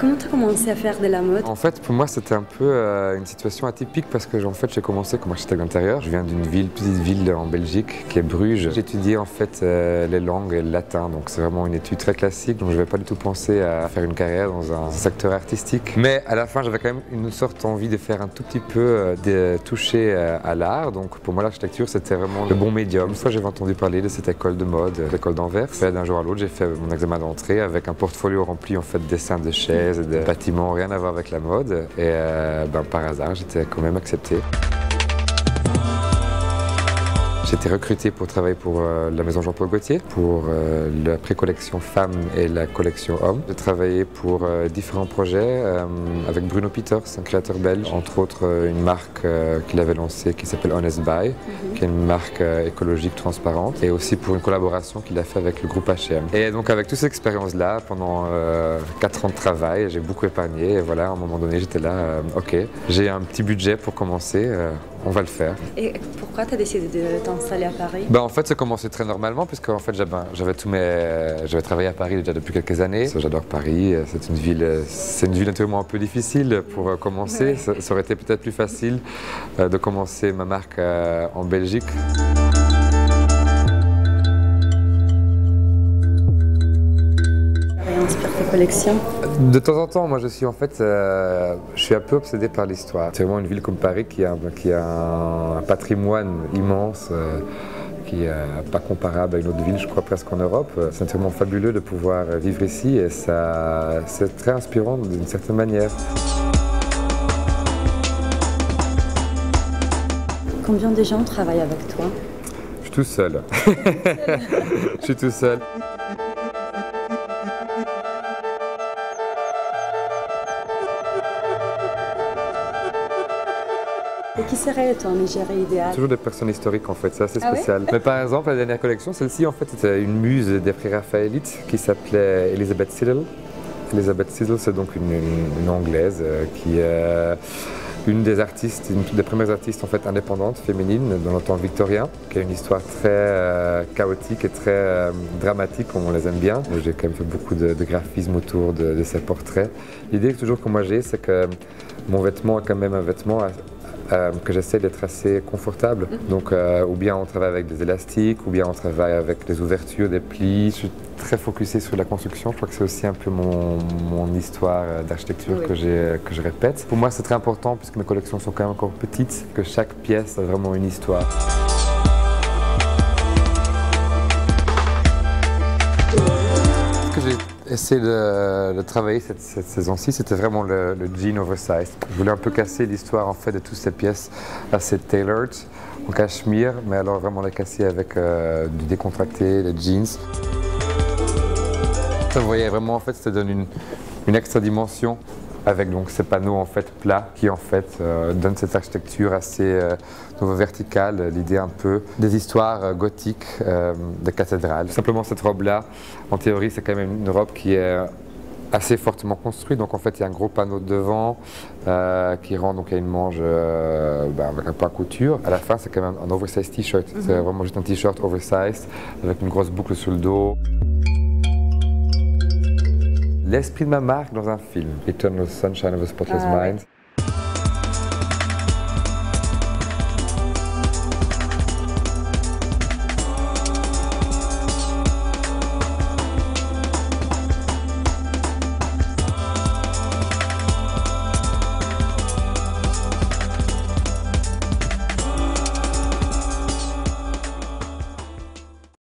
Comment tu as commencé à faire de la mode? En fait, pour moi, c'était un peu une situation atypique parce que j'ai commencé comme architecte d'intérieur. Je viens d'une petite ville en Belgique qui est Bruges. J'ai étudié en fait les langues et le latin, donc c'est vraiment une étude très classique. Donc je n'avais pas du tout pensé à faire une carrière dans un secteur artistique. Mais à la fin, j'avais quand même une sorte d'envie de faire un tout petit peu de toucher à l'art. Donc pour moi, l'architecture, c'était vraiment le bon médium. Une fois, j'avais entendu parler de cette école de mode, l'école d'Anvers. D'un jour à l'autre, j'ai fait mon examen d'entrée avec un portfolio rempli en fait de dessins de chaises et de bâtiments, rien à voir avec la mode. Et par hasard, j'étais quand même accepté. J'ai été recruté pour travailler pour la maison Jean-Paul Gaultier, pour la pré-collection femmes et la collection hommes. J'ai travaillé pour différents projets avec Bruno Pieters, un créateur belge, entre autres une marque qu'il avait lancée qui s'appelle Honest Buy, qui est une marque écologique transparente, et aussi pour une collaboration qu'il a fait avec le groupe H&M. Et donc avec toute cette expérience-là, pendant 4 ans de travail, j'ai beaucoup épargné, et voilà, à un moment donné, j'étais là, ok, j'ai un petit budget pour commencer, on va le faire. Et pourquoi tu as décidé de t'installer à Paris? En fait, ça commençait très normalement, puisque en fait, j'avais travaillé à Paris déjà depuis quelques années. J'adore Paris, c'est une ville naturellement un peu difficile pour commencer. Ouais. Ça aurait été peut-être plus facile de commencer ma marque en Belgique. Inspire tes collections? De temps en temps, moi je suis je suis un peu obsédé par l'histoire. C'est vraiment une ville comme Paris qui a un patrimoine immense, qui n'est pas comparable à une autre ville, je crois, presque en Europe. C'est vraiment fabuleux de pouvoir vivre ici et c'est très inspirant d'une certaine manière. Combien de gens travaillent avec toi? Je suis tout seul. Je suis tout seul. Et qui serait ton égérie idéal? Toujours des personnes historiques en fait, c'est assez spécial. Ah oui? Mais par exemple, la dernière collection, celle-ci en fait, c'était une muse des pré-raphaélites qui s'appelait Elizabeth Siddal. Elizabeth Siddal, c'est donc une Anglaise qui est une des artistes, une des premières artistes en fait indépendantes, féminines, dans le temps victorien, qui a une histoire très chaotique et très dramatique, comme on les aime bien. J'ai quand même fait beaucoup de graphisme autour de ses portraits. L'idée toujours que moi j'ai, c'est que mon vêtement est quand même un vêtement que j'essaie d'être assez confortable. Donc ou bien on travaille avec des élastiques, ou bien on travaille avec des ouvertures, des plis. Je suis très focusé sur la construction. Je crois que c'est aussi un peu mon histoire d'architecture que je répète. Pour moi c'est très important, puisque mes collections sont quand même encore petites, que chaque pièce a vraiment une histoire. Ce que j'ai essayé de travailler cette saison-ci, c'était vraiment le jean oversized. Je voulais un peu casser l'histoire en fait de toutes ces pièces assez tailored, en cachemire, mais alors vraiment les casser avec du décontracté, les jeans. Ça, vous voyez vraiment en fait, ça donne une extra dimension avec donc ces panneaux en fait plats qui en fait donnent cette architecture assez verticale, l'idée un peu des histoires gothiques de cathédrales. Simplement cette robe-là, en théorie, c'est quand même une robe qui est assez fortement construite, donc en fait il y a un gros panneau devant qui rend donc à une manche avec un point couture. À la fin, c'est quand même un oversized t-shirt. C'est vraiment juste un t-shirt oversized avec une grosse boucle sur le dos. L'esprit de ma marque dans un film, Eternal Sunshine of a Spotless Mind.